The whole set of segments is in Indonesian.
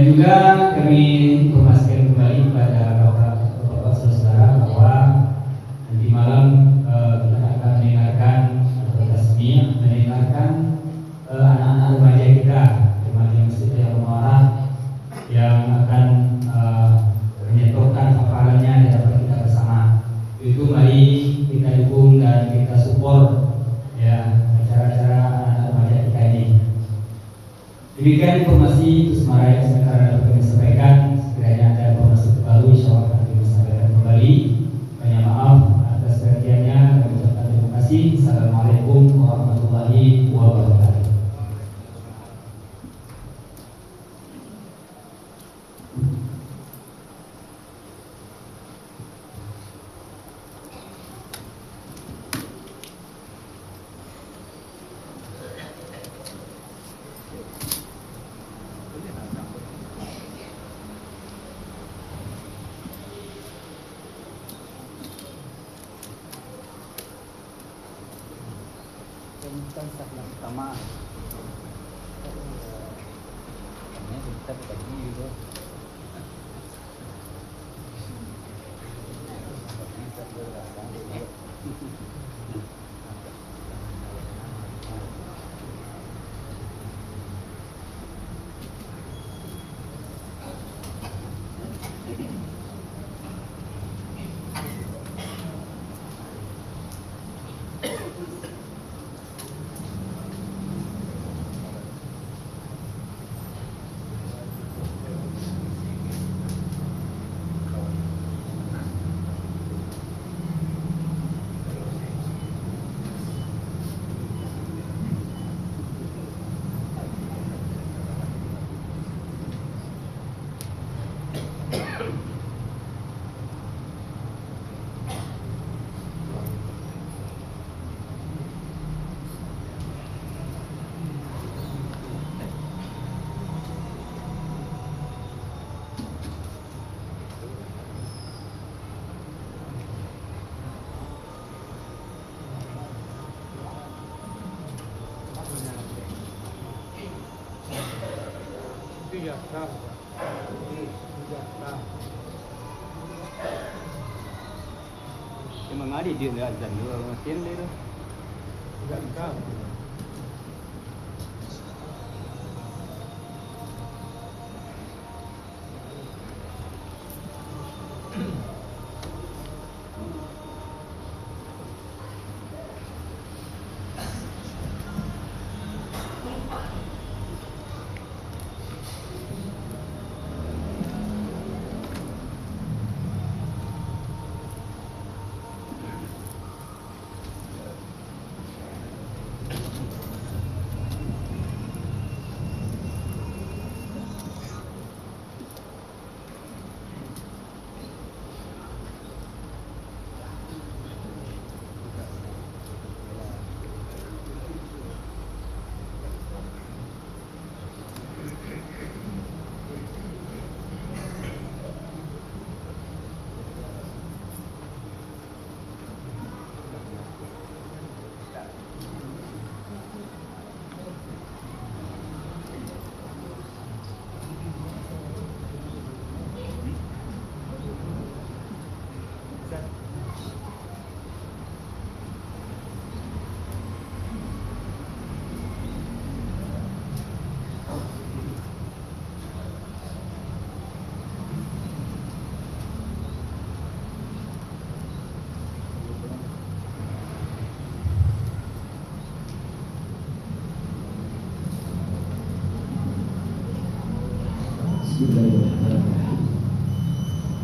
juga kami informasikan kembali kepada bapak-bapak saudara bahwa nanti malam kita akan mendengarkan tasbih, mendengarkan anak-anak remaja kita, remaja Masjid Al-Mu'arrah yang akan menyetorkan hafalannya di hadapan kita bersama. Itu mari kita dukung dan kita support ya acara-acara anak-anak remaja kita ini. Demikian informasi Semarang yang sekarang dapat kami sampaikan. Sekiranya ada informasi terbaru, insya Allah akan kami sampaikan kembali. Banyak maaf atas perhatiannya. Kami ucapkan terima kasih. Assalamualaikum warahmatullahi wabarakatuh. Tentang yang pertama ini kita bagi gitu. Emang ada dia azan dua makin dia. Enggak tahu.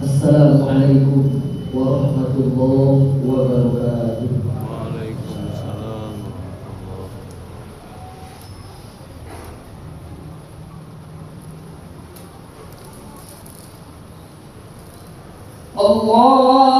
Assalamualaikum warahmatullahi wabarakatuh. Waalaikumsalam Allah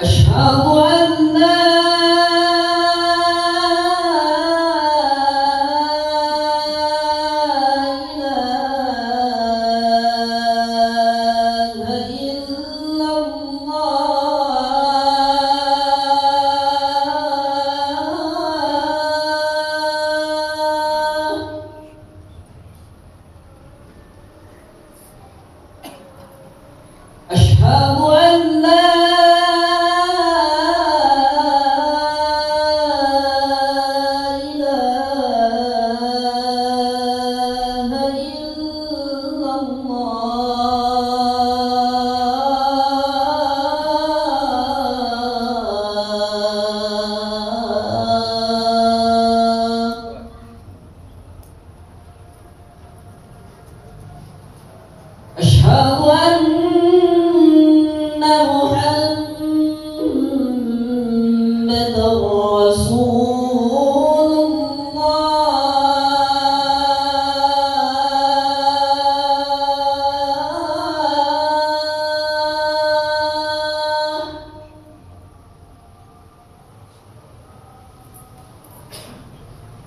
أشهد أن لا إله إلا الله. أشهد أن لا إله إلا الله. أشهد أن محمدا رسول الله.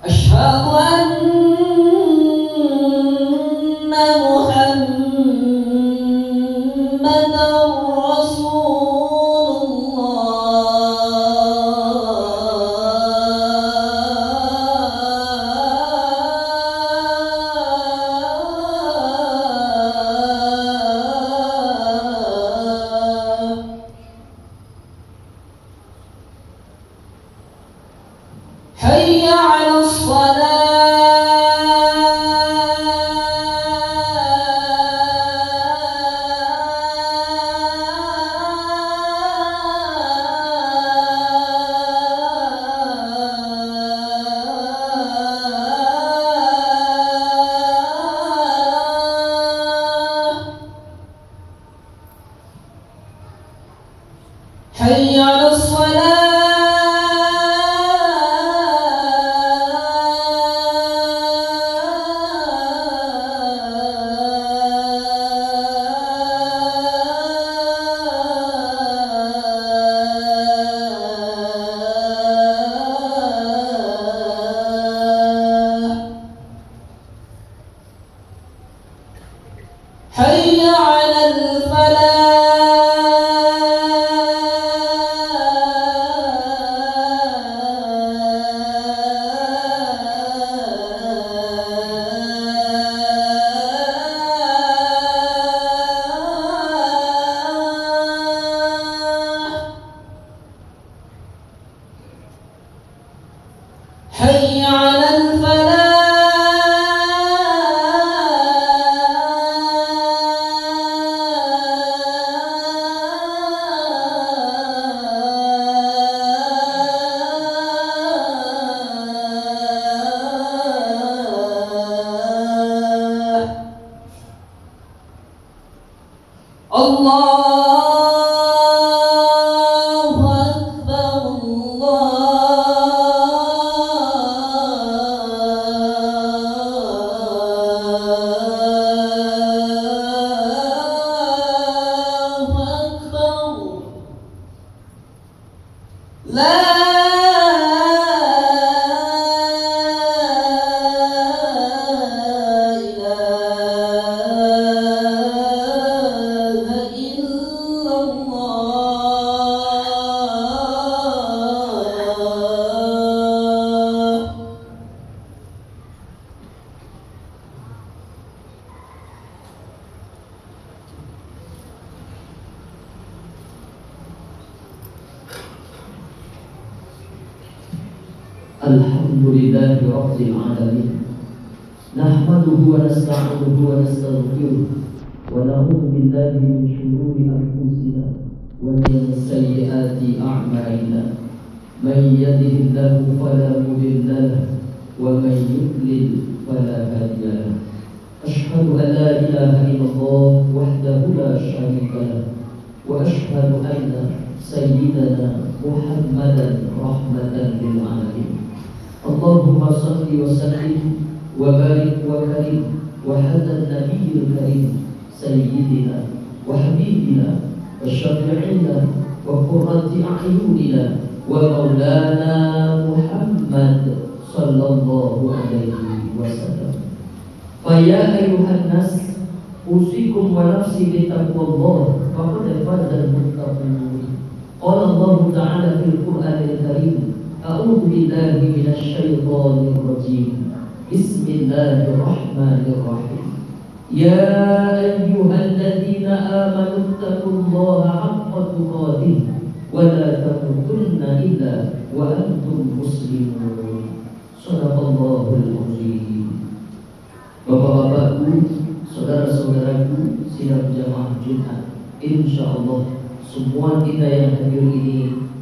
أشهد أن محمدا رسول الله. حي على الصلاة. حي على الصلاة. حي على الفلاح. حي على الفلاح. الله أكبر. الله أكبر. لا إله إلا الله. الحمد لله رب العالمين، نحمده ونستعينه ونستغفره ونعوذ بالله من شرور أنفسنا ومن سيئات أعمالنا. من يهده الله فلا مضل له ومن يضلل فلا هادي له. أشهد أن لا إله إلا الله وحده لا شريك له، وأشهد أن سيدنا محمدا رحمة للعالمين. اللهم صل وسلم وبارك وكرم وهذا النبي الكريم سيدنا وحبيبنا وشفيعنا وقرة أعيننا ومولانا محمد صلى الله عليه وسلم. فيا أيها الناس أوصيكم ونفسي بتقوى الله فقد فاز المتقون. قال الله تعالى في القرآن الكريم: أعوذ بالله من الشيطان الرجيم. بسم الله الرحمن الرحيم. يا أيها الذين آمنوا اتقوا الله حق تقاته ولا تموتن إلا وأنتم مسلمون. Sadaqallahul azim. Bapak-bapakku, saudara-saudaraku, sidang jamaah Jumat, insyaallah semua kita yang hadir ini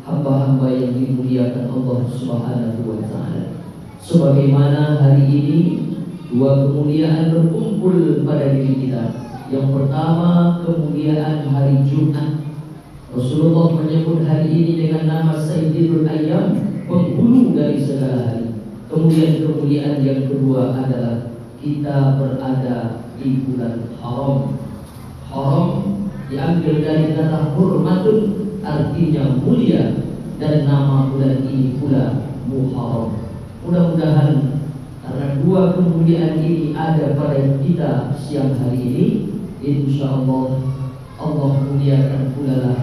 hamba-hamba yang dimuliakan Allah Subhanahu wa taala. Sebagaimana hari ini dua kemuliaan berkumpul pada diri kita. Yang pertama, kemuliaan hari Jumat. Rasulullah menyebut hari ini dengan nama Sayyidul Ayyam, penghulu dari segala hari. Kemudian kemuliaan yang kedua adalah kita berada di bulan haram. Haram diambil dari kata hurmatun, artinya mulia, dan nama bulan ini pula Muharram. Mudah-mudahan karena dua kemuliaan ini ada pada kita siang hari ini, insyaallah Allah muliakan pula lah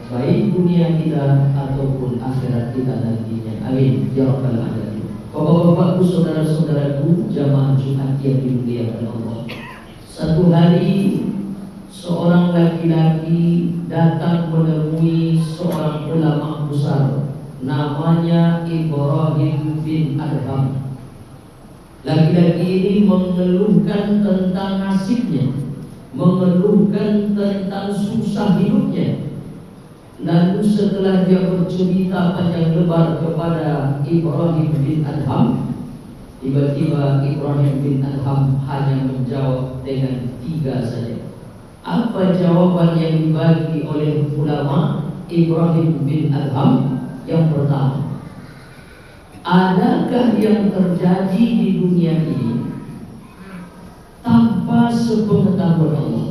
baik dunia kita ataupun akhirat kita nantinya. Amin ya rabbal alamin. Bapak-bapakku, saudara-saudaraku, jamaah Jumat yang dimuliakan Allah. Satu hari seorang laki-laki datang menemui seorang ulama besar namanya Ibrahim bin Adham. Laki-laki ini mengeluhkan tentang nasibnya, mengeluhkan tentang susah hidupnya. Lalu setelah dia bercerita panjang lebar kepada Ibrahim bin Adham, tiba-tiba Ibrahim bin Adham hanya menjawab dengan 3 saja. Apa jawaban yang dibagi oleh ulama Ibrahim bin Adham? Yang pertama, adakah yang terjadi di dunia ini tanpa sepengetahuan Allah?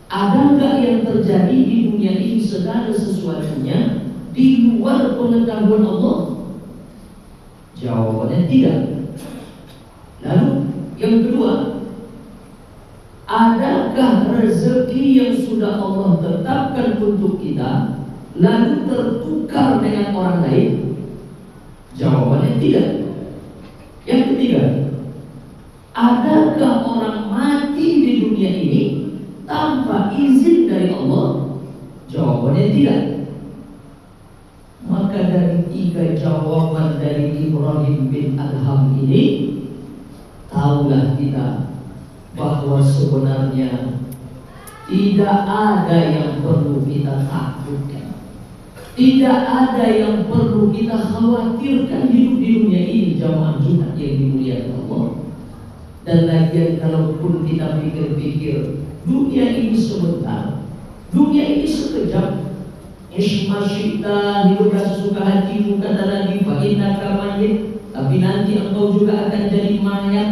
Adakah yang terjadi di dunia ini segala sesuatunya di luar pengetahuan Allah? Jawabannya tidak. Lalu yang kedua, adakah rezeki yang sudah Allah tetapkan untuk kita lalu tertukar dengan orang lain? Jawabannya tidak. Yang ketiga, adakah orang mati di dunia ini tanpa izin dari Allah? Jawabannya tidak. Maka dari 3 jawaban dari Ibrahim bin Adham ini, tahulah kita bahwa sebenarnya tidak ada yang perlu kita takutkan, tidak ada yang perlu kita khawatirkan hidup di dunia ini, jamaah Jumat yang dimuliakan Allah. Dan lagian kalaupun kita pikir-pikir, dunia ini sebentar, dunia ini sekejap. Ismasyita, hiduplah sesuka hatimu, kata Nabi, fa innaka mayyit, tapi nanti engkau juga akan jadi mayat.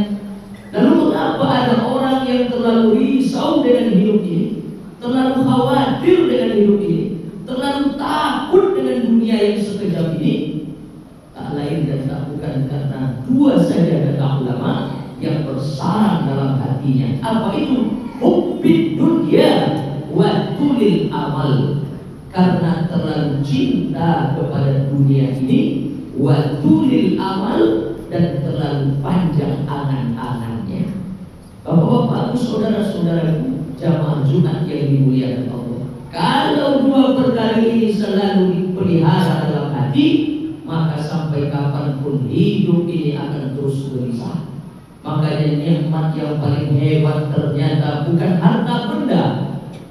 Lalu mengapa ada orang yang terlalu risau dengan hidup ini, terlalu khawatir dengan hidup ini, terlalu takut dengan dunia yang sekejap ini? Tak lain dan tak bukan karena 2 saja kata ulama yang bersarang dalam hatinya. Apa itu? Hubbid dunya wa tulil amal. Karena terlalu cinta kepada dunia ini, wa tulil amal, dan terlalu panjang angan-angannya. Bapak-bapak, saudara-saudaraku, jamaah Jumat yang dimuliakan Allah, kalau 2 perkara ini selalu dipelihara dalam hati, maka sampai kapanpun hidup ini akan terus gelisah. Makanya nikmat yang paling hebat ternyata bukan harta benda.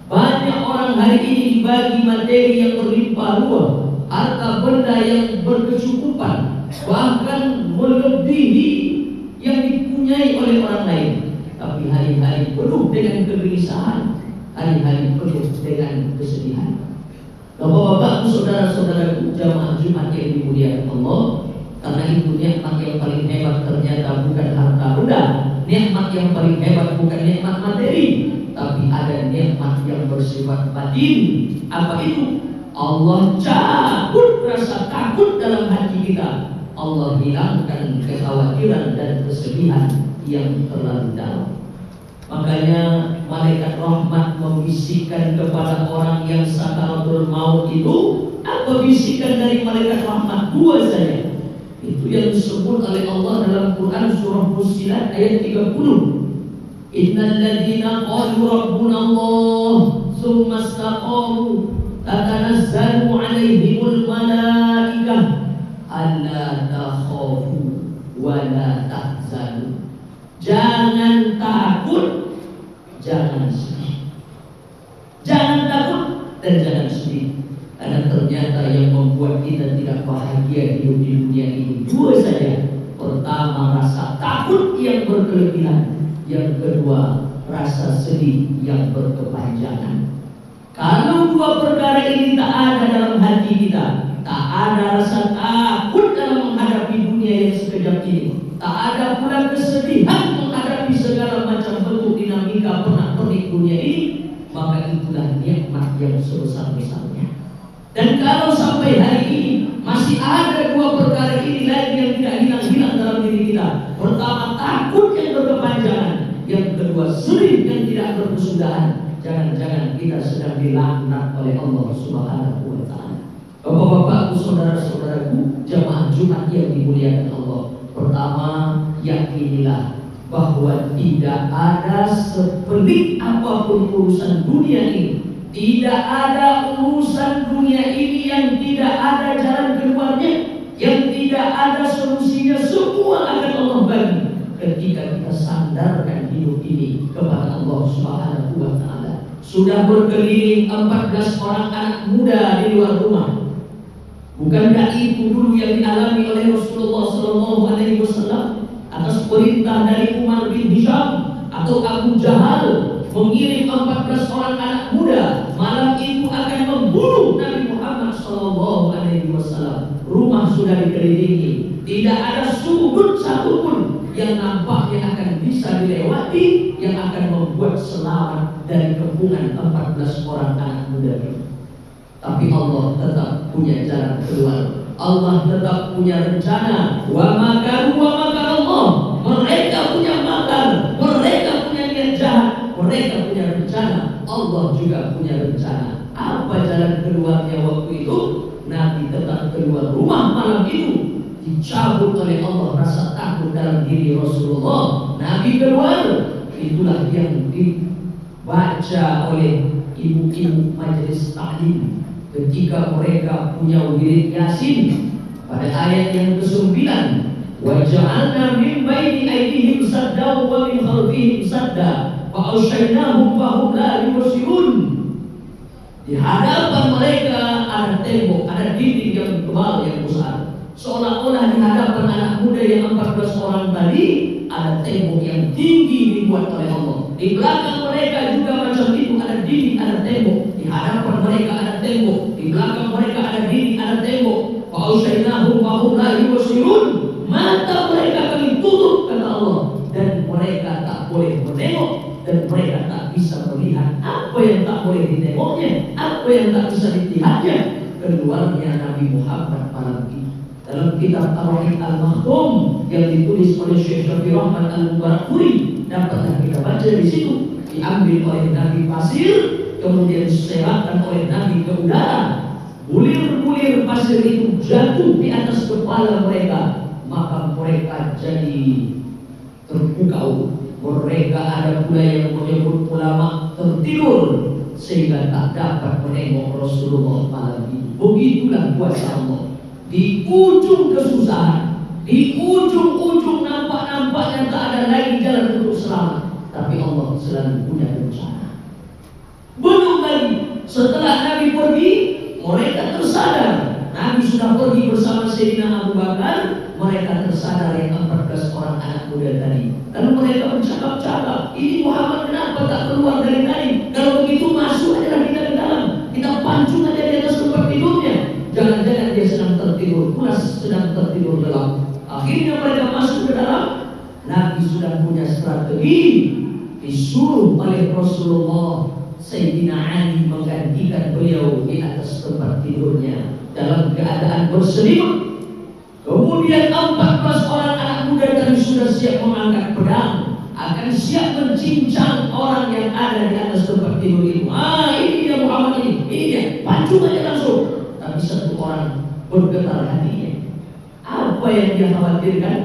Banyak orang hari ini dibagi materi yang berlimpah ruah, harta benda yang berkecukupan, bahkan melebihi yang dipunyai oleh orang lain. Tapi hari-hari penuh dengan kegelisahan, hari-hari penuh dengan kesedihan. Bapak-bapak, saudara-saudaraku, jamaah Jumat yang dimuliakan Allah, karena itu nikmat yang paling hebat ternyata bukan harta benda, nikmat yang paling hebat bukan nikmat materi, tapi ada nikmat yang bersifat batin. Apa itu? Allah cabut rasa takut dalam hati kita. Allah hilangkan kekhawatiran dan kesedihan yang terlalu dalam. Makanya malaikat rahmat membisikkan kepada orang yang sakaratul maut itu. Apa bisikan dari malaikat rahmat? Dua saja. Itu yang disebut oleh Allah dalam Quran surah Fussilat ayat 30. Innal ladzina qalu rabbuna Allah tsumma istaqamu tatanazzalu 'alaihimul malaikah alla takhafu wa la tahzanu. Jangan takut, jangan sedih. Jangan takut dan jangan sedih. Karena ternyata yang membuat kita tidak bahagia hidup di dunia ini dua saja. Pertama, rasa takut yang berkelebihan. Yang kedua, rasa sedih yang berkepanjangan. Kalau dua perkara ini tak ada dalam hati kita, tak ada rasa takut dalam menghadapi dunia yang sekejap ini, tak ada pula kesedihan menghadapi segala macam bentuk dinamika pernak-pernik dunia ini, maka itulah nikmat yang sebesar-besarnya. Dan kalau sampai hari ini masih ada dua perkara ini lagi yang tidak hilang-hilang dalam diri kita. Pertama, takut yang berkepanjangan. Yang kedua, sedih yang tidak berkesudahan. Jangan-jangan kita sedang dilaknat oleh Allah Subhanahu wa ta'ala. Bapak-bapakku, saudara-saudaraku, jamaah Jumat yang dimuliakan Allah. Pertama, yakinilah bahwa tidak ada sepelik apapun urusan dunia ini. Tidak ada urusan dunia ini yang tidak ada jalan keluarnya, yang tidak ada solusinya. Semua akan Allah bagi ketika kita sandarkan hidup ini kepada Allah Subhanahu wa ta'ala. Sudah berkeliling 14 orang anak muda di luar rumah. Bukankah itu dulu yang dialami oleh Rasulullah SAW atas perintah dari Umar bin Hisham atau Abu Jahal mengirim 14 orang anak muda malam itu akan membunuh Nabi Muhammad SAW. Rumah sudah dikelilingi, tidak ada sudut satupun yang nampaknya akan bisa dilewati yang akan membuat selamat dari kepungan 14 orang anak muda itu. Tapi Allah tetap punya jalan keluar. Allah tetap punya rencana. Wa makaru wa makar Allah. Mereka punya makar, mereka punya niat jahat, mereka punya rencana. Allah juga punya rencana. Apa jalan keluarnya waktu itu? Nabi tetap keluar rumah malam itu. Dicabut oleh Allah rasa takut dalam diri Rasulullah. Nabi keluar. Itulah yang dibaca oleh ibu-ibu majelis taklim ketika mereka punya wirid Yasin pada ayat yang ke-9. Wa ja'alna min baini aydihim sadda wa min khalfihim sadda fa awshaynahum fa hum la yubsirun. Di hadapan mereka ada tembok, ada dinding yang tebal yang besar. Seolah-olah di hadapan anak muda yang 14 orang tadi ada tembok yang tinggi dibuat oleh Allah. Di belakang mereka juga macam itu, ada dinding, ada tembok. Di hadapan mereka ada tembok, di belakang mereka ada dinding, ada tembok. Fa awshaynahum fa hum la yubsirun. Mata mereka kami tutup kata Allah, dan mereka tak boleh menengok, dan mereka tak bisa melihat apa yang tak boleh ditengoknya, apa yang tak bisa dilihatnya. Keluarnya Nabi Muhammad malam itu dalam kitab Tauhid Al-Maktum yang ditulis oleh Syekh Syafi'i Rahman Al-Mubarakfuri, dapatlah kita baca di situ. Diambil oleh Nabi pasir, kemudian diserahkan oleh Nabi ke udara. Bulir-bulir pasir itu jatuh di atas kepala mereka, maka mereka jadi terpukau. Mereka ada pula yang menyebut ulama tertidur sehingga tak dapat menengok Rasulullah malam itu. Begitulah kuasa Allah. Di ujung kesusahan, di ujung-ujung nampak-nampaknya tak ada lagi jalan untuk selamat, tapi Allah selalu punya rencana. Belum lagi setelah Nabi pergi, mereka tersadar. Nabi sudah pergi bersama Sayyidina Abu Bakar. Mereka tersadar yang 14 orang anak muda tadi. Lalu mereka bercakap-cakap, ini Muhammad kenapa tak keluar dari tadi? Kalau begitu masuk aja kita ke dalam, kita pancung aja di atas tempat tidurnya. Jangan-jangan dia sedang tertidur pulas, sedang tertidur gelap. Akhirnya mereka masuk ke dalam. Nabi sudah punya strategi. Disuruh oleh Rasulullah Sayyidina Ali menggantikan beliau di atas tempat tidurnya dalam keadaan berselimut. Kemudian 14 orang anak muda tadi sudah siap mengangkat pedang, akan siap mencincang orang yang ada di atas tempat tidur itu. Ini dia Muhammad, ini dia, pancung aja langsung. Tapi satu orang bergetar hatinya. Apa yang dia khawatirkan?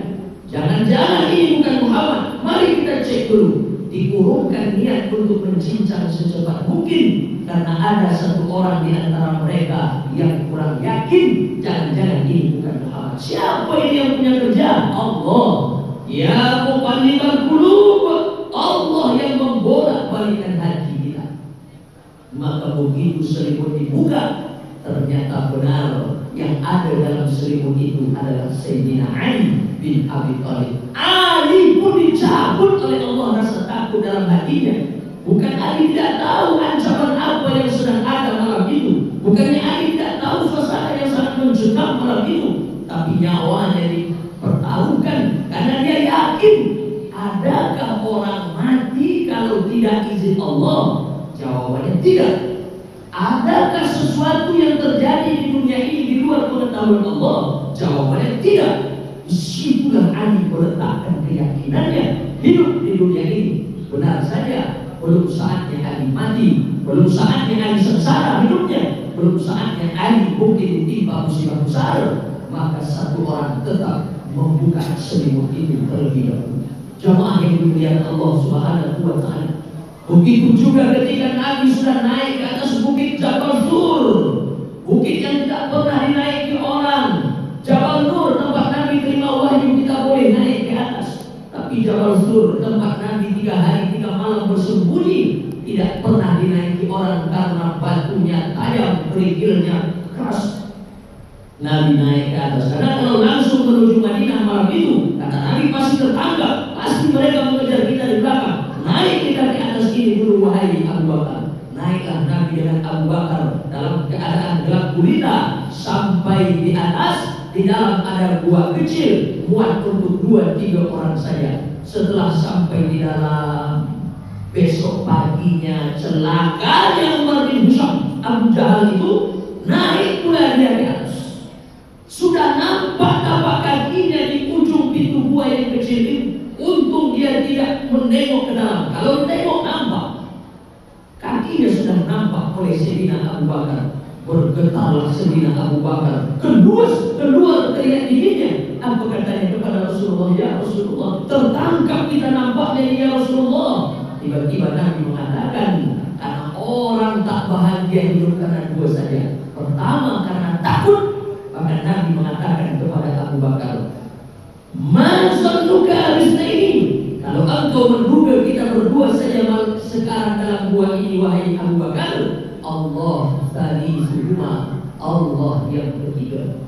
Jangan-jangan ini bukan Muhammad. Mari kita cek dulu. Dikurungkan niat untuk mencincang secepat mungkin karena ada satu orang di antara mereka yang kurang yakin. Jangan-jangan ini bukan Muhammad. Siapa ini yang punya kerja? Allah. Ya muqallibal qulub, Allah yang membolak-balikkan hati kita. Maka begitu selimut dibuka, ternyata benar yang ada dalam selimut itu adalah Sayyidina Ali bin Abi Thalib. Ali pun dicabut oleh Allah rasa takut dalam hatinya. Bukan Ali tidak tahu ancaman apa yang sedang ada malam itu. Bukannya Ali tidak tahu suasana yang sangat mencekam malam itu. Tapi nyawanya dipertaruhkan karena dia yakin, adakah orang mati kalau tidak izin Allah? Jawabannya tidak. Adakah sesuatu yang terjadi di dunia ini di luar pengetahuan Allah? Jawabannya tidak. Disitulah Ali meletakkan keyakinannya. Hidup di dunia ini benar saja, belum saatnya Ali mati, belum saatnya Ali sengsara hidupnya, belum saatnya Ali mungkin ditimpa musibah besar. Maka satu orang tetap membuka selimut itu terlebih dahulu. Jamaah yang dimuliakan Allah Subhanahu wa Ta'ala. Begitu juga ketika Nabi sudah naik ke atas bukit Jabal Nur, bukit yang tidak pernah dinaiki orang. Jabal Nur tempat Nabi terima wahyu, kita boleh naik ke atas. Tapi Jabal Nur tempat Nabi 3 hari 3 malam bersembunyi, tidak pernah dinaiki orang karena batunya tajam, kerikilnya keras. Nabi naik ke atas karena kalau langsung menuju Madinah malam itu, kata Nabi pasti tertangkap, pasti mereka mengejar kita di belakang. Naik kita ke atas ini dulu wahai Abu Bakar. Naiklah Nabi dengan Abu Bakar dalam keadaan gelap gulita sampai di atas. Di dalam ada gua kecil muat untuk 2-3 orang saja. Setelah sampai di dalam, besok paginya celakanya Umar bin Hisham, Abu Jahal itu naik pula dia di atas. Sudah nampak tapak kakinya di ujung pintu gua yang kecil itu. Untung dia tidak menengok ke dalam. Kalau menengok nampak. Kakinya sudah nampak oleh Sayyidina Abu Bakar. Bergetarlah Sayyidina Abu Bakar. Keluar teriak dinginnya. Apa katanya kepada Rasulullah? Ya Rasulullah, tertangkap kita nampaknya ya Rasulullah. Tiba-tiba Nabi mengatakan, karena orang tak bahagia hidup karena 2 saja. Pertama karena takut. Maka Nabi mengatakan kepada Abu Bakar, "Mazannuka bisnaini?" Kalau engkau menduga kita berdua saja sekarang dalam gua ini wahai Abu Bakar, Allah tsalisuhuma, Allah yang ketiga.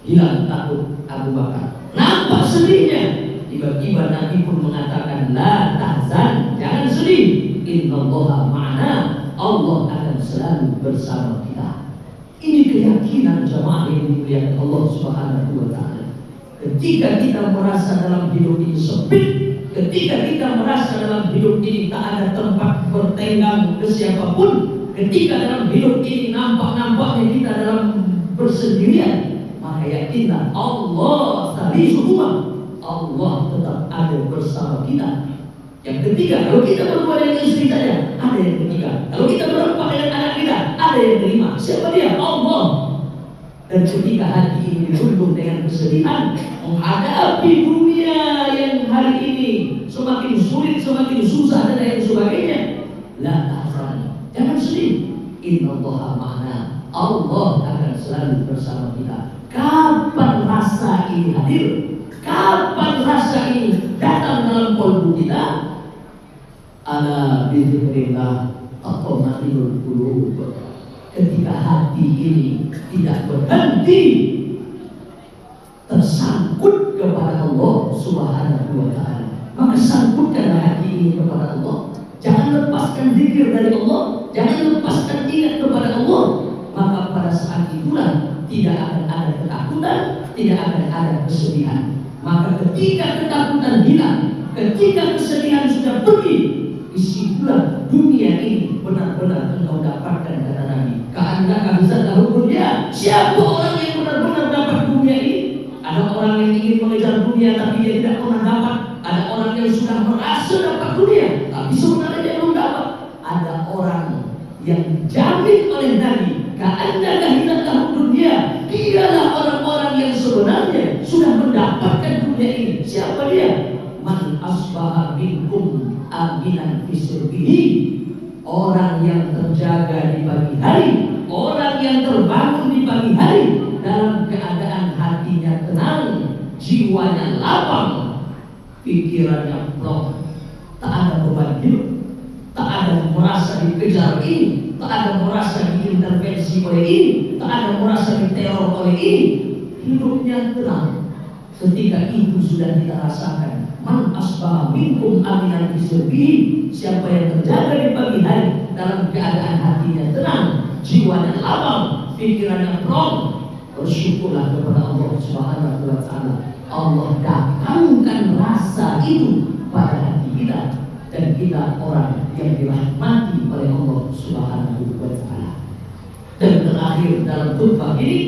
Hilang takut Abu Bakar. Nampak sedihnya. Tiba-tiba Nabi pun mengatakan, "La tahzan, jangan sedih. Innallaha ma'ana, Allah akan selalu bersama kita." Ini keyakinan jamaah yang dimuliakan Allah Subhanahu wa Ta'ala. Ketika kita merasa dalam hidup ini sempit, ketika kita merasa dalam hidup ini tak ada tempat bertenggang ke siapapun, ketika dalam hidup ini nampak-nampaknya kita dalam bersendirian, maka yakinlah Allah tsalisuhuma, Allah tetap ada bersama kita. Yang ketiga, kalau kita berdua dengan istri saja, ada yang ketiga. Kalau kita berempat dengan anak kita, ada yang kelima. Siapa dia? Allah. Dan ketika hati ini dirundung dengan kesedihan menghadapi dunia yang hari ini semakin sulit, semakin susah dan lain sebagainya, la tahzan, jangan sedih. Innallaha ma'ana, Allah akan selalu bersama kita. Kapan rasa ini hadir? Kapan rasa ini datang dalam kalbu kita? Ala bizikrillah tatma'innul qulub. Ketika hati ini tidak berhenti tersangkut kepada Allah Subhanahu wa Ta'ala, maka sangkutkanlah hati ini kepada Allah. Jangan lepaskan zikir dari Allah, jangan lepaskan ingat kepada Allah. Maka pada saat itulah tidak akan ada ketakutan, tidak akan ada kesedihan. Maka ketika ketakutan hilang, ketika kesedihan sudah pergi, disitulah dunia ini benar-benar engkau dapatkan, kata Nabi. Ka'annaka bizallahu dunya. Siapa orang yang benar-benar dapat dunia ini? Ada orang yang ingin mengejar dunia tapi dia tidak pernah dapat. Ada orang yang sudah merasa dapat dunia tapi sebenarnya dia belum dapat. Ada orang yang dijamin oleh Nabi, ka'annaka bizallahu dunya. Dialah orang-orang yang sebenarnya sudah mendapatkan dunia ini. Siapa dia? Man asbaha minkum aminan fi sirbihi. Orang yang terjaga di pagi hari, orang yang terbangun di pagi hari dalam keadaan hatinya tenang, jiwanya lapang, pikirannya plong, tak ada beban hidup, tak ada merasa dikejar ini, tak ada merasa diintervensi oleh ini, tak ada merasa diteror oleh ini. Hidupnya tenang. Ketika itu sudah kita rasakan. Man asbaha minkum aminan fi sirbihi. Siapa yang terjaga di pagi hari dalam keadaan hatinya tenang, jiwanya lapang, pikirannya plong, bersyukurlah kepada Allah Subhanahu wa taala. Allah datangkan rasa itu pada hati kita dan kita orang yang dirahmati oleh Allah Subhanahu wa taala. Dan terakhir dalam khutbah ini,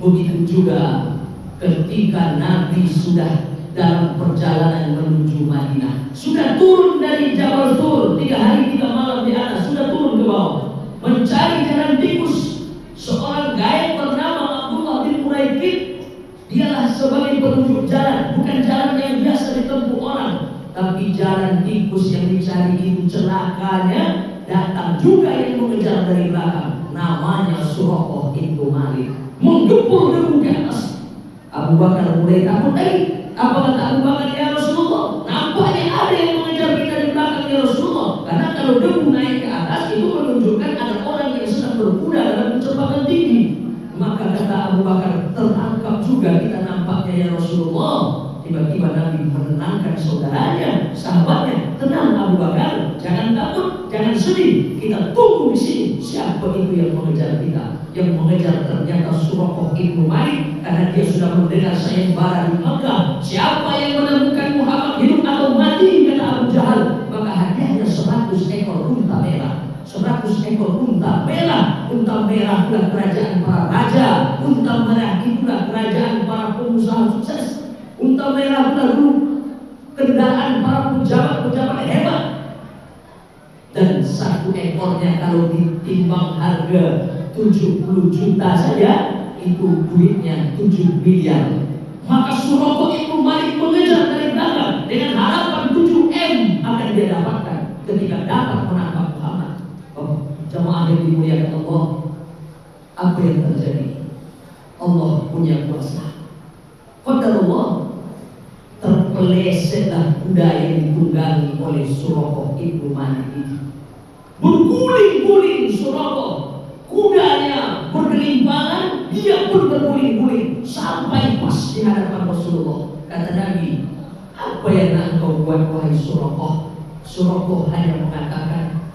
begitu juga ketika Nabi sudah dalam perjalanan menuju Madinah, sudah turun dari Jabal Tur, 3 hari 3 malam di atas, sudah turun ke bawah mencari jalan tikus. Seorang gaib bernama Abdullah bin Muraikib, dialah sebagai penunjuk jalan, bukan jalan yang biasa ditempuh orang, tapi jalan tikus yang dicari itu. Celakanya datang juga yang mengejar dari belakang, namanya Suraqah bin Malik, menggempur debu ke atas. Abu Bakar mulai takut lagi. Apa kata Abu Bakar? Ya Rasulullah, nampaknya ada yang mengejar kita di belakang, ya Rasulullah. Karena kalau debu naik ke atas itu menunjukkan ada orang yang sedang berkuda dalam kecepatan tinggi. Maka kata Abu Bakar, tertangkap juga kita nampaknya, ya Rasulullah. Tiba-tiba Nabi menenangkan saudaranya, sahabatnya. Tenang Abu Bakar, jangan takut, jangan sedih. Kita tunggu di sini. Siapa itu yang mengejar kita? Yang mengejar ternyata Suraqah bin Malik, karena dia sudah mendengar sayembara di Makkah. Siapa yang menemukan Muhammad hidup atau mati, kata Abu Jahal, maka hadiahnya 100 ekor unta merah. 100 ekor unta merah. Unta merah itulah kerajaan para raja. Unta merah itulah kerajaan para pengusaha sukses. Unta merah itulah dulu kendaraan para pejabat-pejabat hebat. Dan 1 ekornya kalau ditimbang harga 70 juta saja, itu duitnya 7 miliar. Maka Suraqah bin Malik mengejar dari belakang dengan harapan 7 M akan dia dapatkan ketika dapat menangkap Muhammad. Jamaah yang dimuliakan Allah, apa yang terjadi? Allah punya kuasa. Qadarullah, terpelesetlah kuda yang ditunggangi oleh Suraqah bin Malik itu. Berguling-guling Suraqah. Kudanya bergelimpangan, dia pun berguling-guling sampai pas di hadapan Rasulullah. Kata Nabi, apa yang nak kau buat wahai Suraqah? Suraqah hanya mengatakan,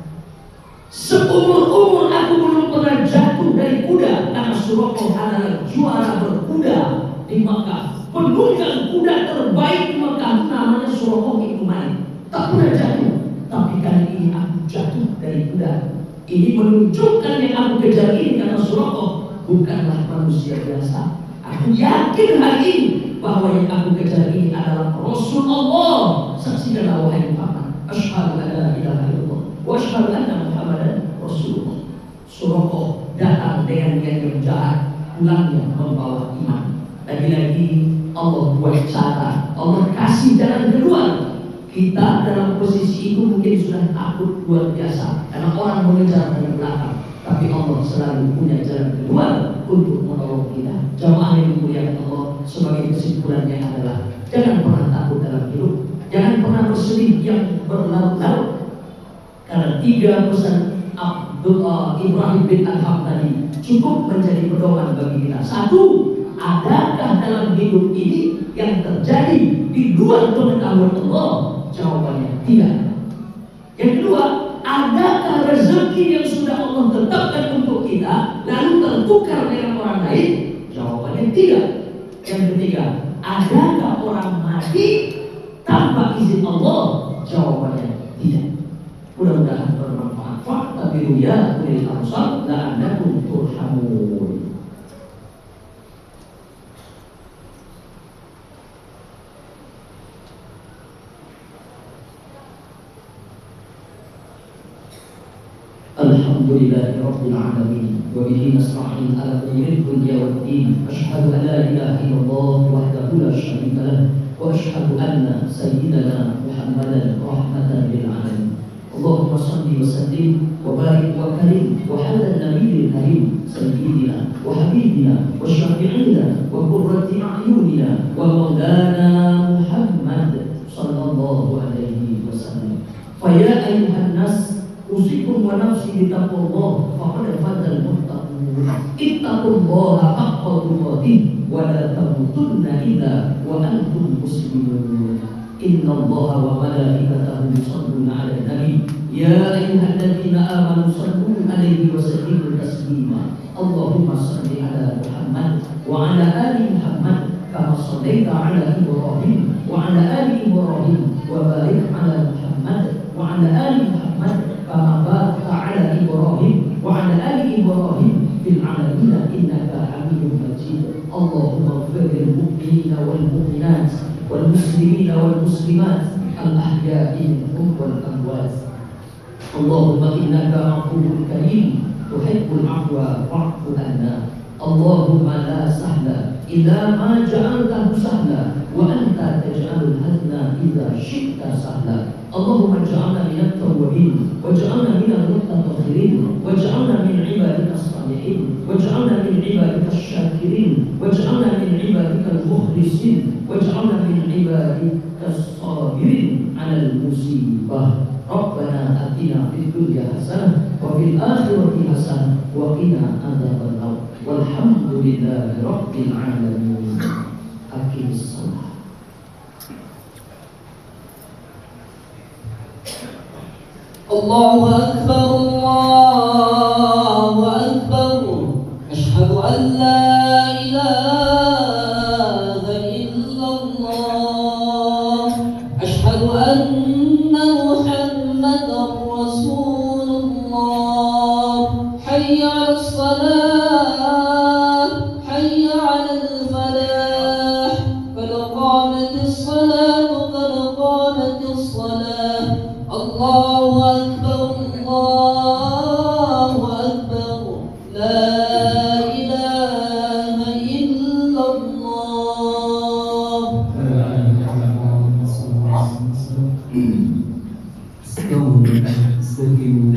seumur-umur aku belum pernah jatuh dari kuda. Karena Suraqah adalah juara berkuda di Makkah. Penunggang kuda terbaik di Makkah namanya Suraqah bin Malik. Tak pernah jatuh, tapi kali ini aku jatuh dari kuda. Ini menunjukkan yang aku kejar ini, kata Suraqah, bukanlah manusia biasa. Aku yakin hari ini bahwa yang aku kejar ini adalah Rasulullah. Saksikanlah wahai Muhammad, asyhadu an la ilaha illallah wa asyhadu anna Muhammadan Rasulullah. Suraqah datang dengan niat yang jahat, pulangnya membawa iman. Lagi-lagi Allah buat cara, Allah kasih jalan kedua. Kita dalam posisi itu mungkin sudah takut luar biasa karena orang mengejar dari belakang, tapi Allah selalu punya jalan kedua untuk menolong kita. Jamaah yang dimuliakan Allah, sebagai kesimpulannya adalah jangan pernah takut dalam hidup, jangan pernah bersedih yang berlarut-larut, karena 3 pesan Abdullah Ibrahim bin Adham tadi cukup menjadi pedoman bagi kita. 1, adakah dalam hidup ini yang terjadi di luar pengetahuan Allah? Jawabannya tidak. Yang kedua, adakah rezeki yang sudah Allah tetapkan untuk kita lalu tertukar dengan orang lain? Jawabannya tidak. Yang ketiga, adakah orang mati tanpa izin Allah? Jawabannya tidak. Mudah-mudahan bermanfaat. fa'tabiru ya ulil absar la'allakum turhamun. Alhamdulillahi rabbil alamin wa bihi nasta'in ala umuri dunya waddin. Asyhadu an la ilaha illallah wahdahu la syarika lah wa asyhadu anna sayyidana Muhammadan rahmatan lil alamin. Allahumma shalli wa sallim wa barik wa karim wa ala nabiyil karim sayyidina wa habibina wa syafi'ina wa qurrati a'yunina wa maulana Muhammad sallallahu alaihi wasallam. Fa ya ayyuhan nas usikum wa nafsi bitaqullah faqad fadal muttaqun. Ittaqullaha haqqa tuqatih wa la tamutunna illa wa antum muslimun. Innallaha wa malaikatahu yusholluna 'alan nabi ya ayyuhalladzina amanu shallu 'alaihi wa sallimu taslima. Allahumma shalli 'ala Muhammad wa 'ala ali Muhammad kama shallaita 'ala Ibrahim wa 'ala ali Ibrahim wa barik 'ala Muhammad wa 'ala ali Muhammad kama barakta 'ala Ibrahim wa 'ala ali Ibrahim fil 'alamin innaka Hamidum Majid. Allahumma ighfir lil mu'minina wal mu'minat wal muslimina wal muslimat al ahya'i minhum wal amwat. Allahumma innaka 'afuwwun karim tuhibbul 'afwa fa'fu 'anna. Allahumma la sahla illa ma ja'altahu sahla wa anta taj'alul hazna idza syi'ta sahla. Allahumma ij'alna minat tawwabin waj'alna minal mutatahhirin waj'alna min ibadikas salihin waj'alna min ibadikas syakirin waj'alna min ibadikal mukhlisin waj'alna min ibadikas sabirin 'alal musibah. Rabbana atina fid dunya hasanah wa fil akhirati hasanah wa qina adzabannar. Walhamdulillahi rabbil alamin. Aqimis shalah. Allahu akbar, Allahu akbar. Asyhadu an la ilaha illallah. Asyhadu anna Muhammadar Rasulullah. Hayya 'alas salah, hayya 'alal falah. Qad qamatis salah, qad qamatis salah. Allahu akbar, Allahu akbar. La ilaha illallah. Istaqimu